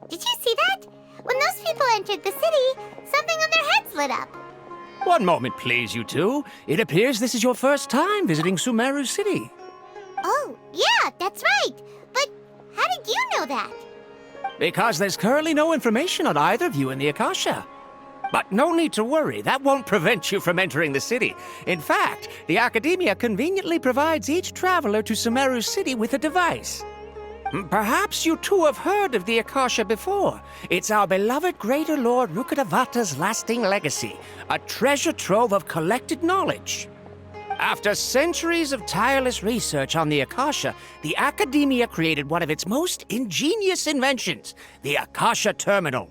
Did you see that? When those people entered the city, something on their heads lit up. One moment, please, you two. It appears this is your first time visiting Sumeru City. Oh, yeah, that's right. But how did you know that? Because there's currently no information on either of you in the Akasha. But no need to worry, that won't prevent you from entering the city. In fact, the Academia conveniently provides each traveler to Sumeru City with a device. Perhaps you two have heard of the Akasha before. It's our beloved Greater Lord Rukkhadevata's lasting legacy, a treasure trove of collected knowledge. After centuries of tireless research on the Akasha, the Academia created one of its most ingenious inventions, the Akasha Terminal.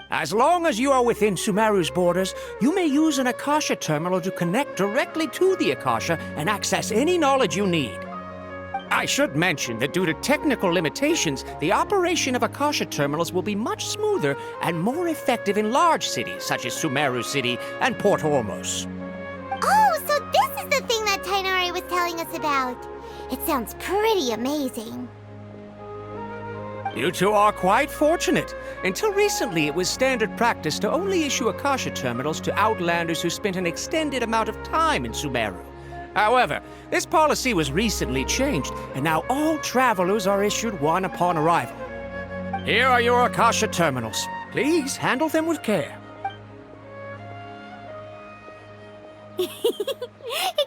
As long as you are within Sumeru's borders, you may use an Akasha terminal to connect directly to the Akasha and access any knowledge you need. I should mention that due to technical limitations, the operation of Akasha terminals will be much smoother and more effective in large cities such as Sumeru City and Port Ormos. Oh, so this is the thing that Tainari was telling us about. It sounds pretty amazing. You two are quite fortunate. Until recently, it was standard practice to only issue Akasha terminals to outlanders who spent an extended amount of time in Sumeru. However, this policy was recently changed, and now all travelers are issued one upon arrival. Here are your Akasha terminals. Please handle them with care. It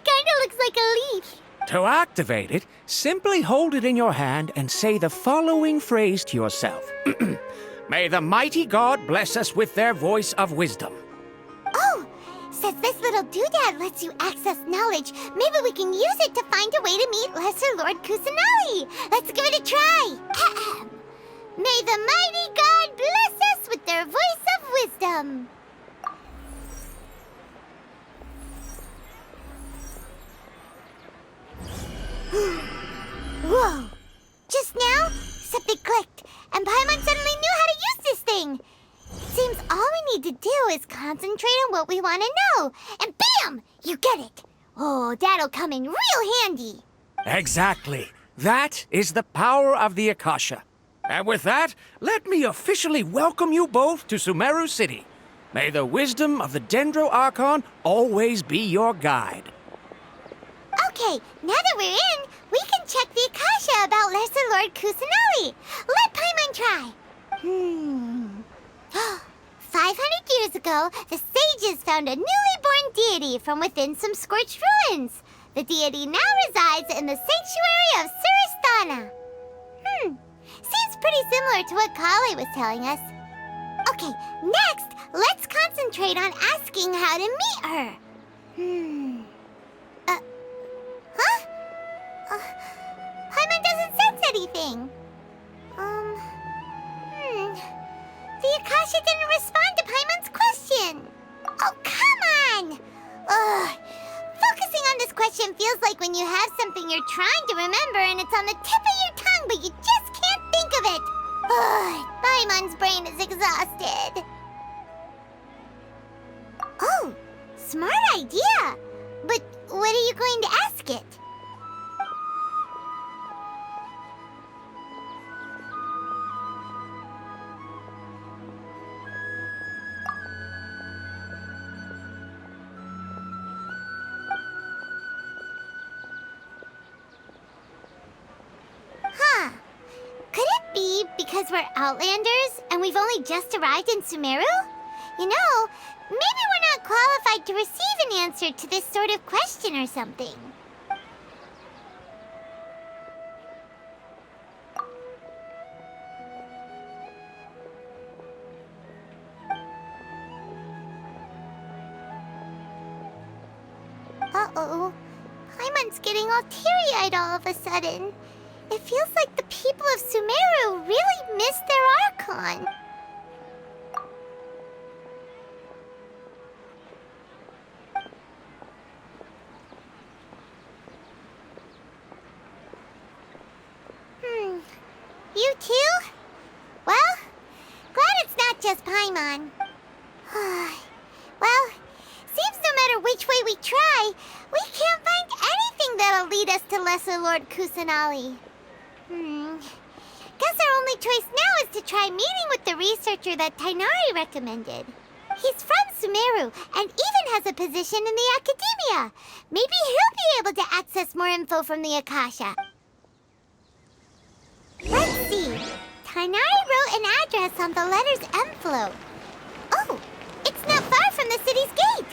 kinda looks like a leaf. To activate it, simply hold it in your hand and say the following phrase to yourself. May the mighty God bless us with their voice of wisdom. Oh, since this little doodad lets you access knowledge, maybe we can use it to find a way to meet Lesser Lord Kusanali. Let's give it a try. Ahem. May the mighty God bless us with their voice of wisdom. Whoa! Just now, something clicked, and Paimon suddenly knew how to use this thing. It seems all we need to do is concentrate on what we want to know, and bam! You get it. Oh, that'll come in real handy. Exactly. That is the power of the Akasha. And with that, let me officially welcome you both to Sumeru City. May the wisdom of the Dendro Archon always be your guide. Okay, now that we're in, we can check the Akasha about Lesser Lord Kusanali. Let Paimon try. 500 years ago, the sages found a newly born deity from within some scorched ruins. The deity now resides in the sanctuary of Suristana. Seems pretty similar to what Kali was telling us. Okay, next, let's concentrate on asking how to meet her. Paimon doesn't sense anything. The Akasha didn't respond to Paimon's question. Oh, come on! Ugh. Focusing on this question feels like when you have something you're trying to remember and it's on the tip of your tongue, but you just can't think of it. Ugh. Paimon's brain is exhausted. Oh, smart idea. But what are you going to ask it? Could it be because we're Outlanders and we've only just arrived in Sumeru? You know, maybe we're not qualified to receive an answer to this sort of question or something. Uh-oh. Paimon's getting all teary-eyed all of a sudden. It feels like the people of Sumeru really miss their Archon. You too? Well, glad it's not just Paimon. Well, seems no matter which way we try, we can't find anything that'll lead us to Lesser Lord Kusanali. Guess our only choice now is to try meeting with the researcher that Tainari recommended. He's from Sumeru and even has a position in the academia. Maybe he'll be able to access more info from the Akasha. Let's see. Tainari wrote an address on the letter's envelope. Oh, it's not far from the city's gate.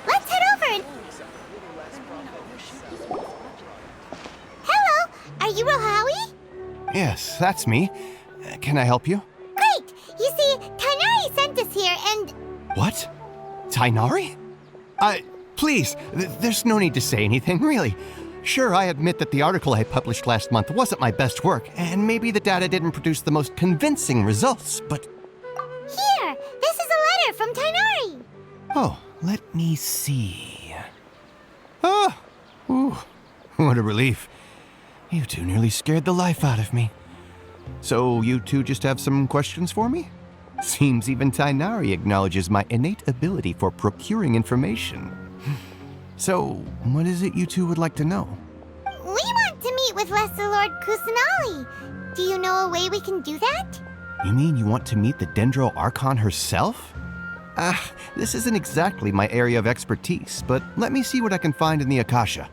Let's head over and... Hello, are you Rohawi? Yes, that's me. Can I help you? Great! You see, Tainari sent us here and... What? Tainari? Please, there's no need to say anything, really. Sure, I admit that the article I published last month wasn't my best work, and maybe the data didn't produce the most convincing results, but... Here! This is a letter from Tainari! Oh, let me see... Oh! Ooh, what a relief. You two nearly scared the life out of me. So, you two just have some questions for me? Seems even Tainari acknowledges my innate ability for procuring information. So, what is it you two would like to know? We want to meet with Lesser Lord Kusanali. Do you know a way we can do that? You mean you want to meet the Dendro Archon herself? This isn't exactly my area of expertise, but let me see what I can find in the Akasha.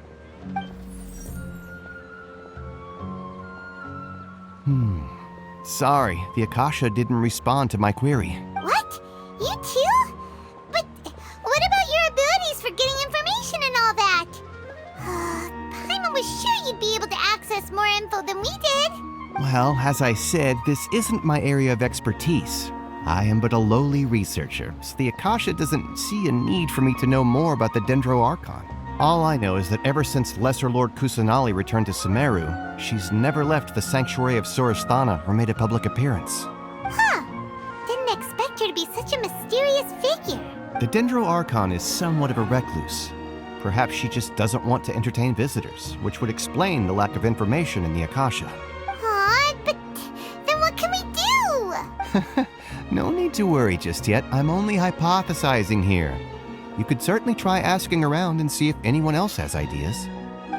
Sorry, the Akasha didn't respond to my query. What? You too? But what about your abilities for getting information and all that? Paimon was sure you'd be able to access more info than we did. Well, as I said, this isn't my area of expertise. I am but a lowly researcher, so the Akasha doesn't see a need for me to know more about the Dendro Archon. All I know is that ever since Lesser Lord Kusanali returned to Sumeru, she's never left the Sanctuary of Surasthana or made a public appearance. Huh. Didn't expect her to be such a mysterious figure. The Dendro Archon is somewhat of a recluse. Perhaps she just doesn't want to entertain visitors, which would explain the lack of information in the Akasha. Aw, but then what can we do? No need to worry just yet. I'm only hypothesizing here. You could certainly try asking around and see if anyone else has ideas.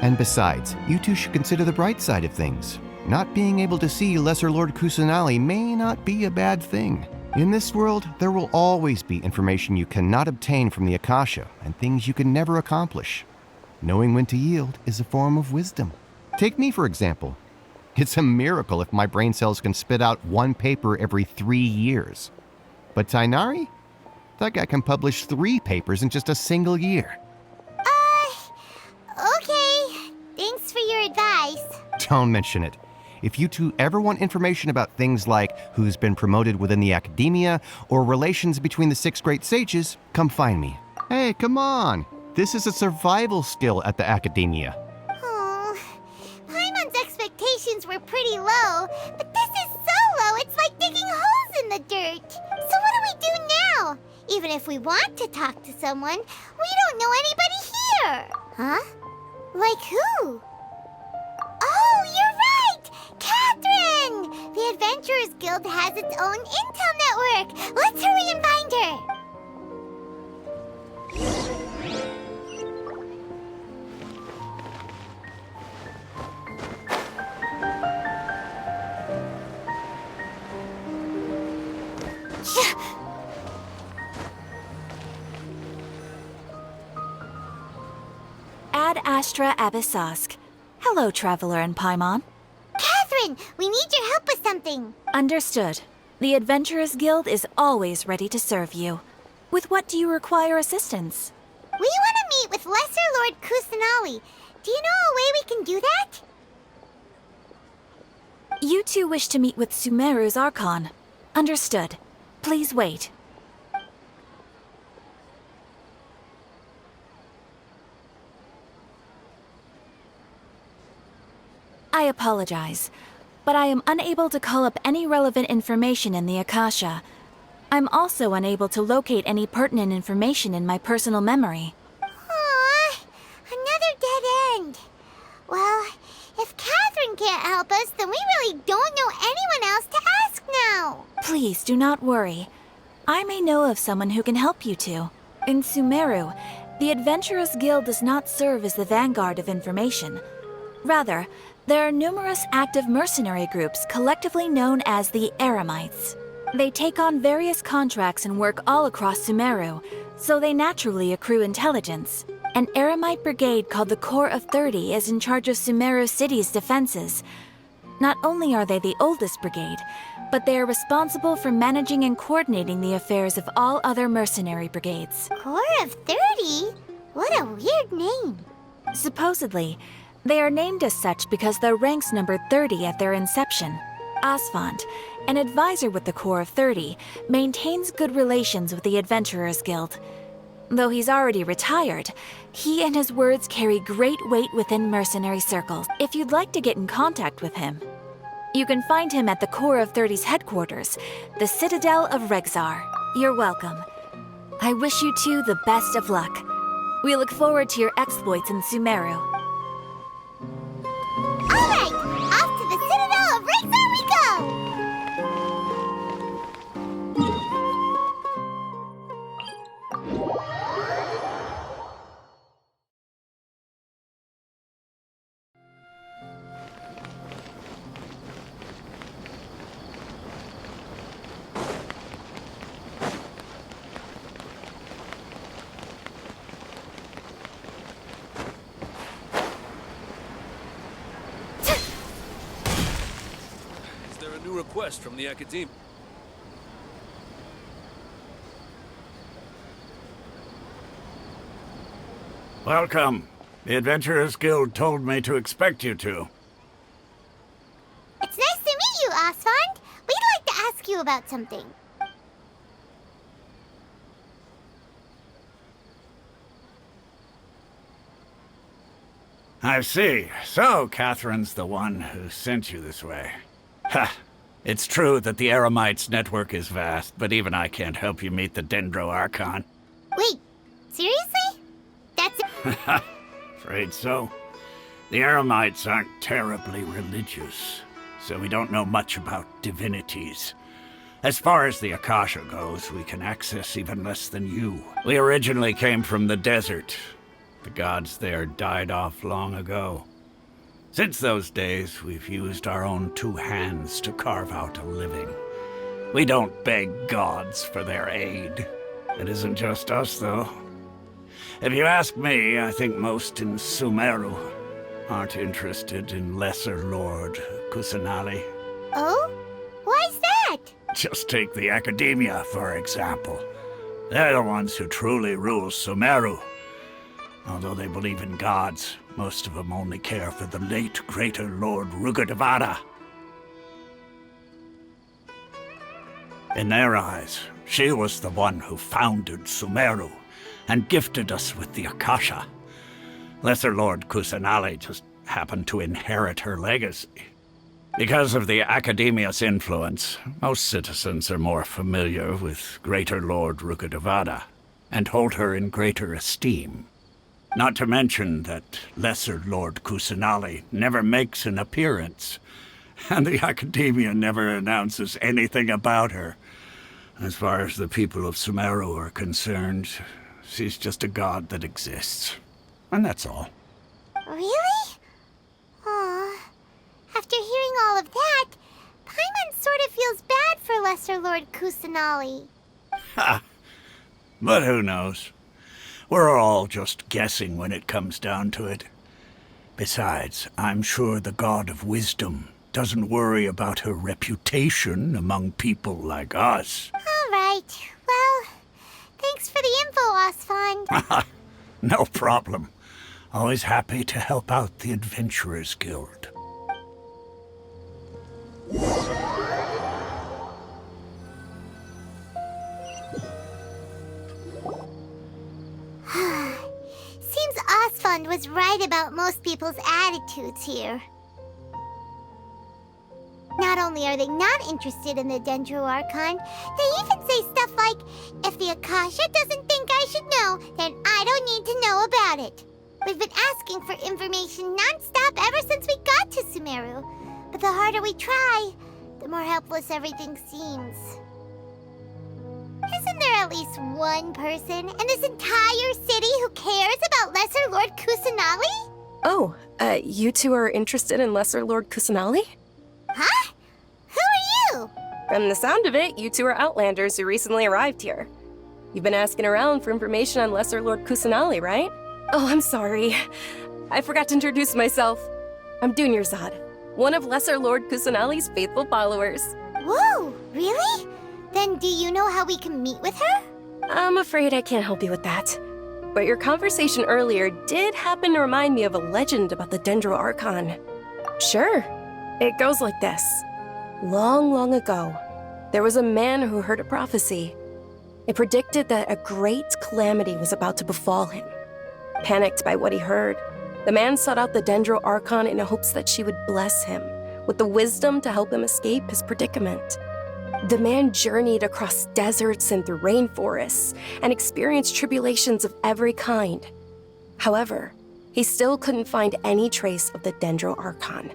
And besides, you two should consider the bright side of things. Not being able to see Lesser Lord Kusanali may not be a bad thing. In this world, there will always be information you cannot obtain from the Akasha and things you can never accomplish. Knowing when to yield is a form of wisdom. Take me, for example. It's a miracle if my brain cells can spit out one paper every 3 years. But Tainari? That guy can publish 3 papers in just a single year. Okay. Thanks for your advice. Don't mention it. If you two ever want information about things like who's been promoted within the academia or relations between the 6 great sages, come find me. Hey, come on. This is a survival skill at the academia. Oh, Paimon's expectations were pretty low, but this is so low it's like digging holes in the dirt. So what do we do now? Even if we want to talk to someone, we don't know anybody here. Huh? Like who? Oh, you're right! Catherine! The Adventurers Guild has its own intel network. Let's hurry and find her. Ad Astra Abyssosk. Hello, Traveler and Paimon. Catherine, we need your help with something. Understood. The Adventurous Guild is always ready to serve you. With what do you require assistance? We want to meet with Lesser Lord Kusanali. Do you know a way we can do that? You two wish to meet with Sumeru's Archon. Understood. Please wait. I apologize, but I am unable to call up any relevant information in the Akasha. I'm also unable to locate any pertinent information in my personal memory. Aww, another dead end. Well, if Catherine can't help us, then we really don't know anyone else to ask now. Please do not worry. I may know of someone who can help you two. In Sumeru, the Adventurous Guild does not serve as the vanguard of information. Rather, There are numerous active mercenary groups collectively known as the Eremites. They take on various contracts and work all across Sumeru, so they naturally accrue intelligence. An Eremite brigade called the Corps of 30 is in charge of Sumeru City's defenses. Not only are they the oldest brigade, but they are responsible for managing and coordinating the affairs of all other mercenary brigades. Corps of 30? What a weird name. Supposedly, they are named as such because their ranks numbered 30 at their inception. Asphalt, an advisor with the Corps of 30, maintains good relations with the Adventurers Guild. Though he's already retired, he and his words carry great weight within mercenary circles. If you'd like to get in contact with him, you can find him at the Corps of 30's headquarters, the Citadel of Rexar. You're welcome. I wish you two the best of luck. We look forward to your exploits in Sumeru. Alright, off to the Citadel of Rexar we go! New request from the Academy. Welcome. The Adventurers Guild told me to expect you two. It's nice to meet you, Asfand. We'd like to ask you about something. I see. So, Catherine's the one who sent you this way. Ha! It's true that the Eremites' network is vast, but even I can't help you meet the Dendro Archon. Wait, seriously? That's it? Afraid so. The Eremites aren't terribly religious, so we don't know much about divinities. As far as the Akasha goes, we can access even less than you. We originally came from the desert. The gods there died off long ago. Since those days, we've used our own two hands to carve out a living. We don't beg gods for their aid. It isn't just us, though. If you ask me, I think most in Sumeru aren't interested in Lesser Lord Kusanali. Oh? Why's that? Just take the Academia, for example. They're the ones who truly rule Sumeru. Although they believe in gods, most of them only care for the late Greater Lord Rugadavada. In their eyes, she was the one who founded Sumeru and gifted us with the Akasha. Lesser Lord Kusanali just happened to inherit her legacy. Because of the Academia's influence, most citizens are more familiar with Greater Lord Rugadavada and hold her in greater esteem. Not to mention that Lesser Lord Kusanali never makes an appearance, and the Academia never announces anything about her. As far as the people of Sumeru are concerned, she's just a god that exists. And that's all. Really? Aw. After hearing all of that, Paimon sort of feels bad for Lesser Lord Kusanali. Ha! But who knows? We're all just guessing when it comes down to it. Besides, I'm sure the God of Wisdom doesn't worry about her reputation among people like us. All right. Well, thanks for the info, Asfand. No problem. Always happy to help out the Adventurers Guild. Seems Asfand was right about most people's attitudes here. Not only are they not interested in the Dendro Archon, they even say stuff like, if the Akasha doesn't think I should know, then I don't need to know about it. We've been asking for information non-stop ever since we got to Sumeru. But the harder we try, the more helpless everything seems. Isn't there at least one person in this entire city who cares about Lesser Lord Kusanali? Oh, you two are interested in Lesser Lord Kusanali? Huh? Who are you? From the sound of it, you two are Outlanders who recently arrived here. You've been asking around for information on Lesser Lord Kusanali, right? Oh, I'm sorry. I forgot to introduce myself. I'm Dunyarzad, one of Lesser Lord Kusanali's faithful followers. Whoa, really? Then do you know how we can meet with her? I'm afraid I can't help you with that. But your conversation earlier did happen to remind me of a legend about the Dendro Archon. Sure, it goes like this. Long, long ago, there was a man who heard a prophecy. It predicted that a great calamity was about to befall him. Panicked by what he heard, the man sought out the Dendro Archon in hopes that she would bless him with the wisdom to help him escape his predicament. The man journeyed across deserts and through rainforests and experienced tribulations of every kind. However, he still couldn't find any trace of the Dendro Archon.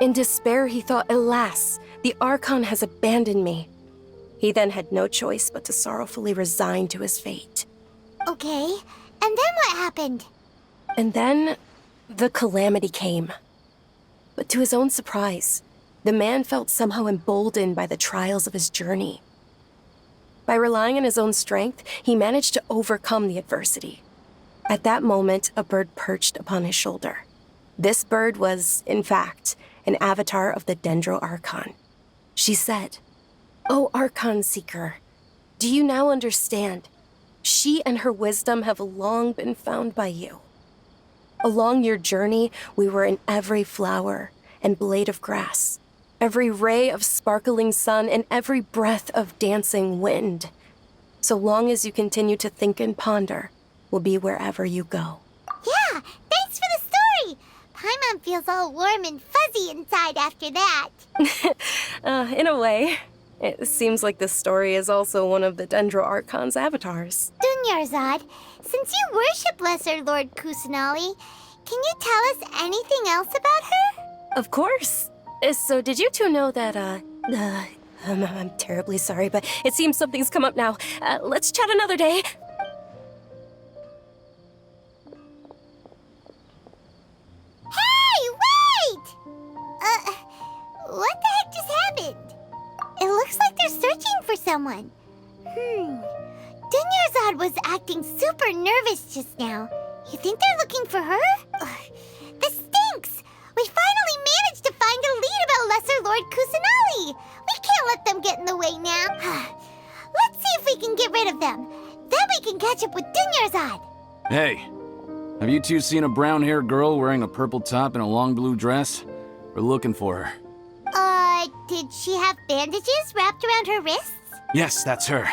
In despair, he thought, alas, the Archon has abandoned me. He then had no choice but to sorrowfully resign to his fate. Okay, and then what happened? And then, the calamity came. But to his own surprise, the man felt somehow emboldened by the trials of his journey. By relying on his own strength, he managed to overcome the adversity. At that moment, a bird perched upon his shoulder. This bird was, in fact, an avatar of the Dendro Archon. She said, "O Archon Seeker, do you now understand? She and her wisdom have long been found by you. Along your journey, we were in every flower and blade of grass, every ray of sparkling sun, and every breath of dancing wind. So long as you continue to think and ponder, we'll be wherever you go." Yeah, thanks for the story. Paimon feels all warm and fuzzy inside after that. In a way, it seems like this story is also one of the Dendro Archon's avatars. Dunyarzad, since you worship Lesser Lord Kusanali, can you tell us anything else about her? Of course. So did you two know that, I'm terribly sorry, but it seems something's come up now. Let's chat another day. Hey, wait! What the heck just happened? It looks like they're searching for someone. Dunyarzad was acting super nervous just now. You think they're looking for her? This stinks! We finally managed to find a lead about Lesser Lord Kusanali! We can't let them get in the way now. Let's see if we can get rid of them. Then we can catch up with Dunyarzad. Hey, have you two seen a brown-haired girl wearing a purple top and a long blue dress? We're looking for her. Did she have bandages wrapped around her wrists? Yes, that's her.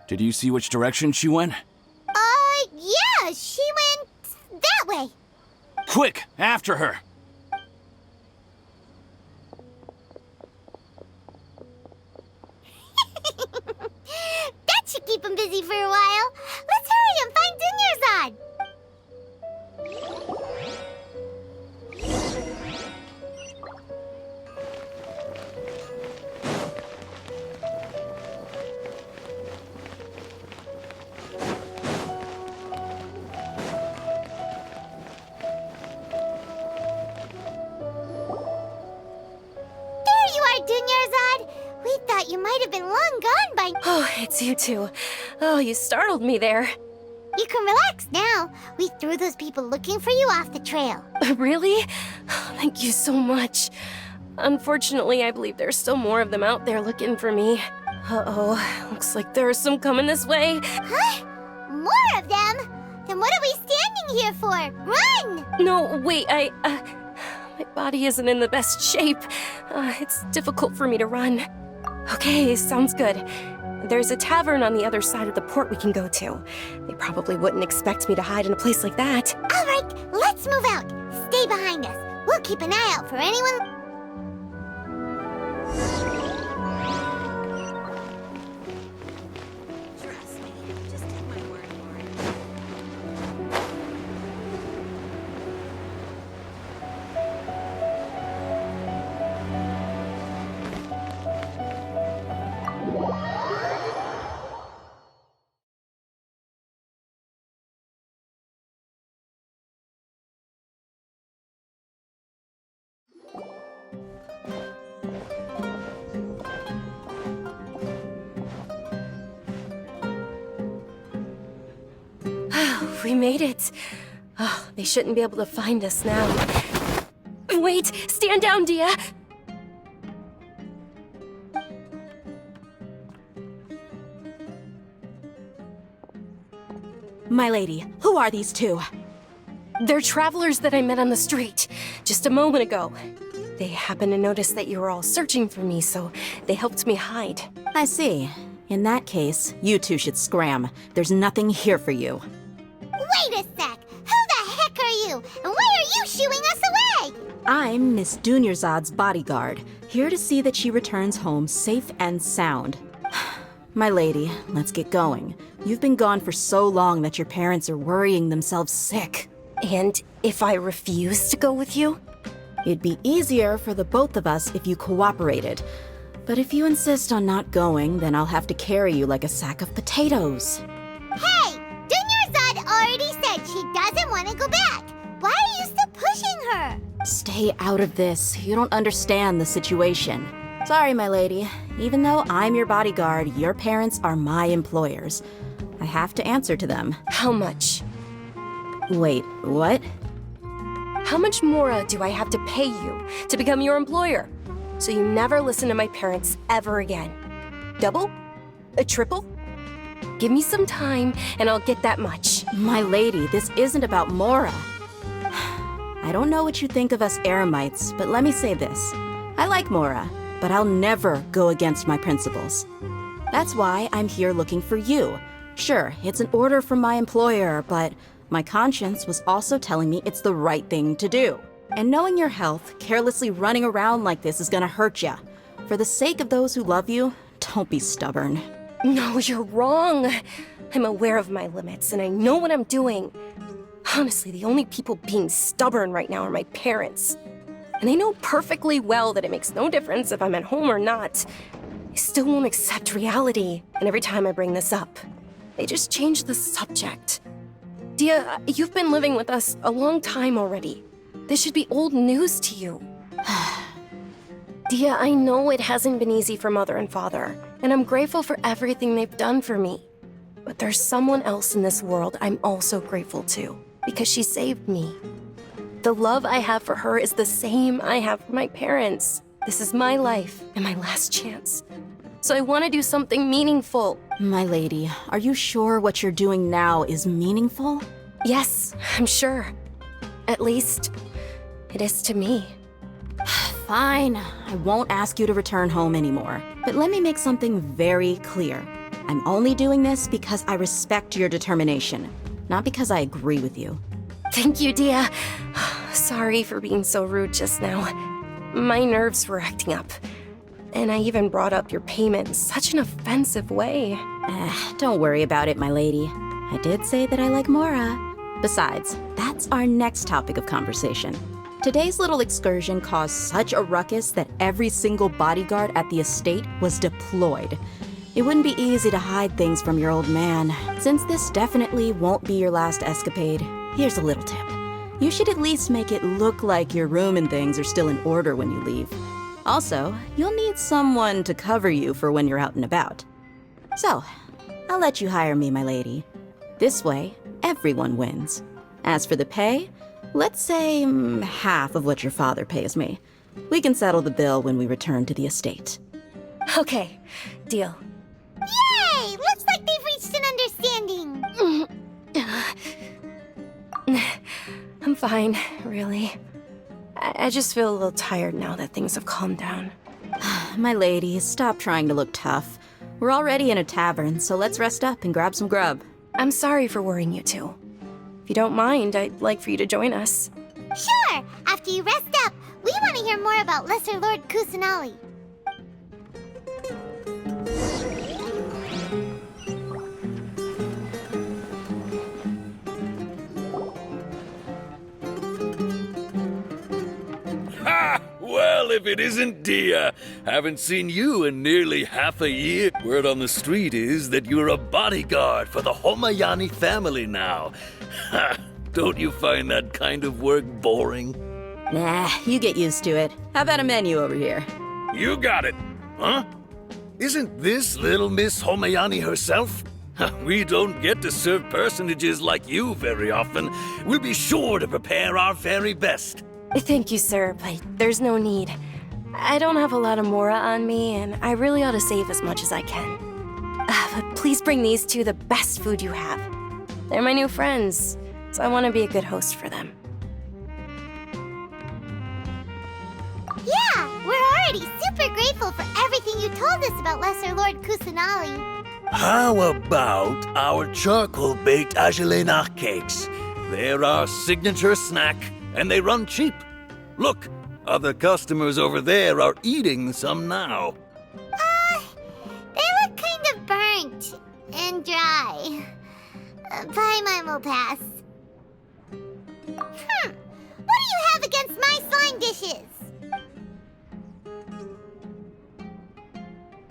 Did you see which direction she went? Yeah, she went that way. Quick, after her! That should keep him busy for a while. Let's hurry and find Dunyarzad. There you are, Dunyarzad. We thought you might have been long gone by... Oh, it's you two. Oh, you startled me there. You can relax now. We threw those people looking for you off the trail. Really? Thank you so much. Unfortunately, I believe there's still more of them out there looking for me. Uh-oh, looks like there are some coming this way. Huh? More of them? Then what are we standing here for? Run! No, wait, my body isn't in the best shape. It's difficult for me to run. Okay, sounds good. There's a tavern on the other side of the port we can go to. They probably wouldn't expect me to hide in a place like that. All right, let's move out. Stay behind us. We'll keep an eye out for anyone... We made it. Oh, they shouldn't be able to find us now. Wait! Stand down, Dia! My lady, who are these two? They're travelers that I met on the street just a moment ago. They happened to notice that you were all searching for me, so they helped me hide. I see. In that case, you two should scram. There's nothing here for you. Wait a sec! Who the heck are you? And why are you shooing us away? I'm Miss Dunyarzad's bodyguard, here to see that she returns home safe and sound. My lady, let's get going. You've been gone for so long that your parents are worrying themselves sick. And if I refuse to go with you? It'd be easier for the both of us if you cooperated. But if you insist on not going, then I'll have to carry you like a sack of potatoes. Hey! Dunyarzad already said she doesn't want to go back. Why are you still pushing her? Stay out of this. You don't understand the situation. Sorry, my lady. Even though I'm your bodyguard, your parents are my employers. I have to answer to them. How much? Wait, what? How much more do I have to pay you to become your employer? So you never listen to my parents ever again. Double? A triple? Give me some time and I'll get that much. My lady, this isn't about Mora. I don't know what you think of us Eremites, but let me say this. I like Mora, but I'll never go against my principles. That's why I'm here looking for you. Sure, it's an order from my employer, but my conscience was also telling me it's the right thing to do. And knowing your health, carelessly running around like this is gonna hurt ya. For the sake of those who love you, don't be stubborn. No, you're wrong. I'm aware of my limits and I know what I'm doing. Honestly, the only people being stubborn right now are my parents. And they know perfectly well that it makes no difference if I'm at home or not. They still won't accept reality. And every time I bring this up, they just change the subject. Dia, you've been living with us a long time already. This should be old news to you. Dia, I know it hasn't been easy for Mother and Father, and I'm grateful for everything they've done for me. But there's someone else in this world I'm also grateful to, because she saved me. The love I have for her is the same I have for my parents. This is my life and my last chance. So I want to do something meaningful. My lady, are you sure what you're doing now is meaningful? Yes, I'm sure. At least, it is to me. Fine, I won't ask you to return home anymore. But let me make something very clear. I'm only doing this because I respect your determination, not because I agree with you. Thank you, Dia. Sorry for being so rude just now. My nerves were acting up. And I even brought up your payment in such an offensive way. Don't worry about it, my lady. I did say that I like Mora. Besides, that's our next topic of conversation. Today's little excursion caused such a ruckus that every single bodyguard at the estate was deployed. It wouldn't be easy to hide things from your old man. Since this definitely won't be your last escapade, here's a little tip. You should at least make it look like your room and things are still in order when you leave. Also, you'll need someone to cover you for when you're out and about. So, I'll let you hire me, my lady. This way, everyone wins. As for the pay, let's say half of what your father pays me. We can settle the bill when we return to the estate. Okay, deal. Yay! Looks like they've reached an understanding. I'm fine, really. I just feel a little tired now that things have calmed down. My lady, stop trying to look tough. We're already in a tavern, so let's rest up and grab some grub. I'm sorry for worrying you two. If you don't mind, I'd like for you to join us. Sure! After you rest up, we want to hear more about Lesser Lord Kusanali. Ha! Well, if it isn't Dia. Haven't seen you in nearly half a year. Word on the street is that you're a bodyguard for the Homayani family now. Ha! Don't you find that kind of work boring? Nah, you get used to it. How about a menu over here? You got it. Huh? Isn't this little Miss Homayani herself? We don't get to serve personages like you very often. We'll be sure to prepare our very best. Thank you, sir, but there's no need. I don't have a lot of mora on me, and I really ought to save as much as I can. But please bring these two the best food you have. They're my new friends, so I want to be a good host for them. Yeah, we're already super grateful for everything you told us about Lesser Lord Kusanali. How about our charcoal-baked agelenach cakes? They're our signature snack, and they run cheap. Look, other customers over there are eating some now. They look kind of burnt and dry. Paimon will pass. What do you have against my slime dishes?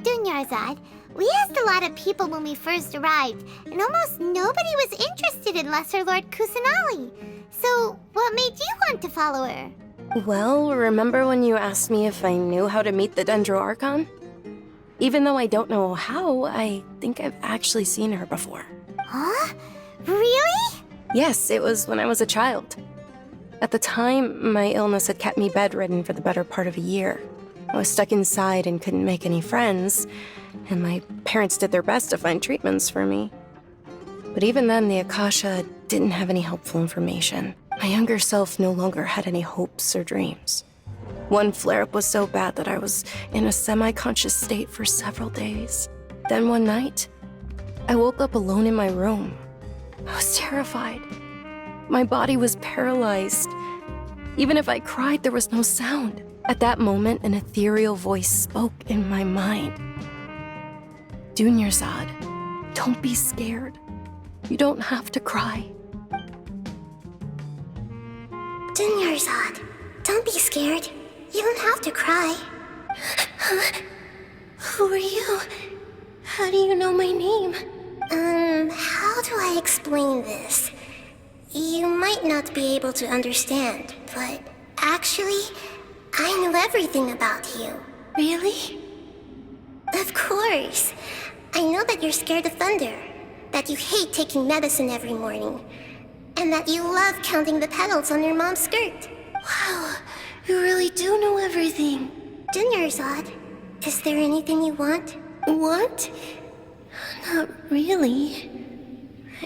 Dunyarzad, we asked a lot of people when we first arrived, and almost nobody was interested in Lesser Lord Kusanali. So, what made you want to follow her? Well, remember when you asked me if I knew how to meet the Dendro Archon? Even though I don't know how, I think I've actually seen her before. Huh? Really? Yes, it was when I was a child. At the time, my illness had kept me bedridden for the better part of a year. I was stuck inside and couldn't make any friends, and my parents did their best to find treatments for me. But even then, the Akasha didn't have any helpful information. My younger self no longer had any hopes or dreams. One flare-up was so bad that I was in a semi-conscious state for several days. Then one night, I woke up alone in my room. I was terrified. My body was paralyzed. Even if I cried, there was no sound. At that moment, an ethereal voice spoke in my mind. Dunyarzad, don't be scared. You don't have to cry. Dunyarzad, don't be scared. You don't have to cry. Who are you? How do you know my name? How do I explain this? You might not be able to understand, but actually, I know everything about you. Really? Of course. I know that you're scared of thunder, that you hate taking medicine every morning, and that you love counting the petals on your mom's skirt. Wow, you really do know everything. Dunyarzad, is there anything you want? Want? Not really.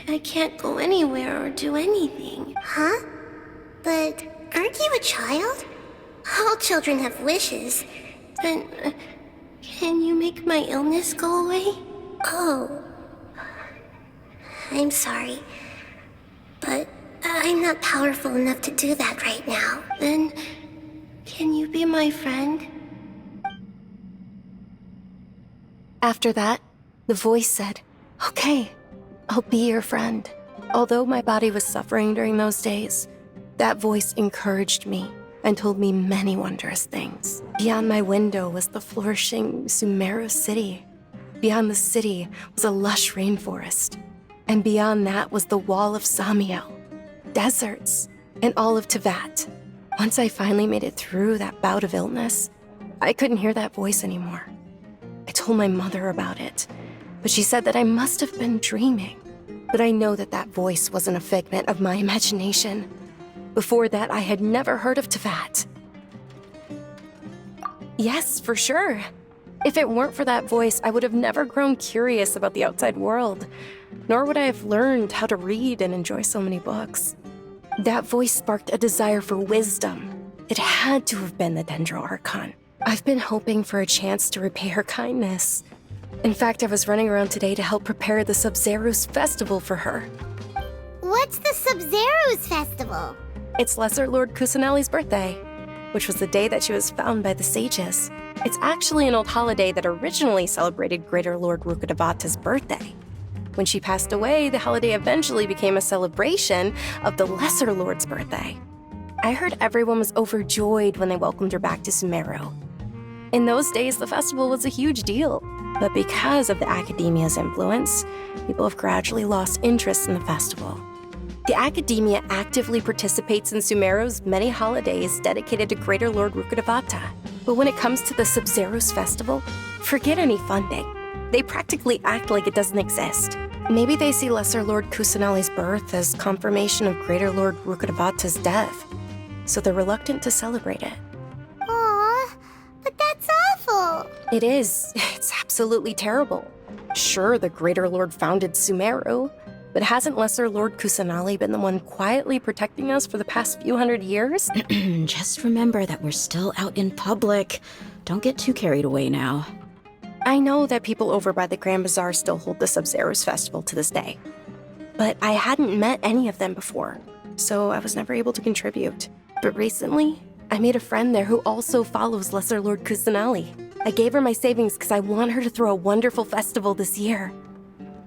I can't go anywhere or do anything. Huh? But aren't you a child? All children have wishes. Then, can you make my illness go away? Oh. I'm sorry. But I'm not powerful enough to do that right now. Then, can you be my friend? After that, the voice said, "Okay, I'll be your friend." Although my body was suffering during those days, that voice encouraged me and told me many wondrous things. Beyond my window was the flourishing Sumeru city. Beyond the city was a lush rainforest. And beyond that was the wall of Samiel, deserts, and all of Teyvat. Once I finally made it through that bout of illness, I couldn't hear that voice anymore. I told my mother about it, but she said that I must have been dreaming. But I know that that voice wasn't a figment of my imagination. Before that, I had never heard of Teyvat. Yes, for sure. If it weren't for that voice, I would have never grown curious about the outside world, nor would I have learned how to read and enjoy so many books. That voice sparked a desire for wisdom. It had to have been the Dendro Archon. I've been hoping for a chance to repay her kindness. In fact, I was running around today to help prepare the Sub-Zerus festival for her. What's the Sub-Zerus festival? It's Lesser Lord Kusanali's birthday, which was the day that she was found by the sages. It's actually an old holiday that originally celebrated Greater Lord Rukkhadevata's birthday. When she passed away, the holiday eventually became a celebration of the Lesser Lord's birthday. I heard everyone was overjoyed when they welcomed her back to Sumeru. In those days, the festival was a huge deal, but because of the Academia's influence, people have gradually lost interest in the festival. The Academia actively participates in Sumeru's many holidays dedicated to Greater Lord Rukkhadevata. But when it comes to the Sub-Zerus festival, forget any funding. They practically act like it doesn't exist. Maybe they see Lesser Lord Kusanali's birth as confirmation of Greater Lord Rukkhadevata's death, so they're reluctant to celebrate it. Aw, but that's awful. It is. It's absolutely terrible. Sure, the Greater Lord founded Sumeru, but hasn't Lesser Lord Kusanali been the one quietly protecting us for the past few hundred years? Just remember that we're still out in public. Don't get too carried away now. I know that people over by the Grand Bazaar still hold the Sub-Zero's festival to this day, but I hadn't met any of them before, so I was never able to contribute. But recently, I made a friend there who also follows Lesser Lord Kusanali. I gave her my savings because I want her to throw a wonderful festival this year.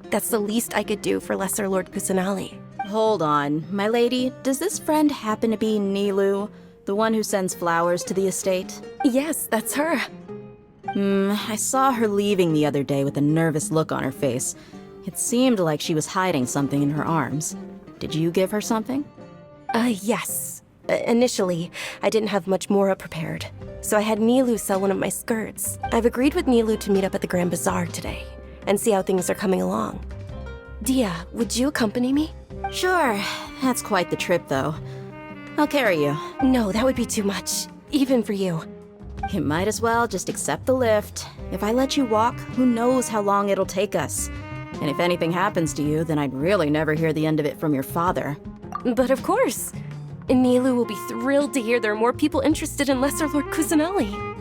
That's the least I could do for Lesser Lord Kusanali. Hold on, my lady. Does this friend happen to be Nilu, the one who sends flowers to the estate? Yes, that's her. I saw her leaving the other day with a nervous look on her face. It seemed like she was hiding something in her arms. Did you give her something? Yes. Initially, I didn't have much Mora prepared, so I had Nilu sell one of my skirts. I've agreed with Nilu to meet up at the Grand Bazaar today and see how things are coming along. Dia, would you accompany me? Sure. That's quite the trip, though. I'll carry you. No, that would be too much, even for you. You might as well just accept the lift. If I let you walk, who knows how long it'll take us. And if anything happens to you, then I'd really never hear the end of it from your father. But of course. Nilu will be thrilled to hear there are more people interested in Lesser Lord Kusanali.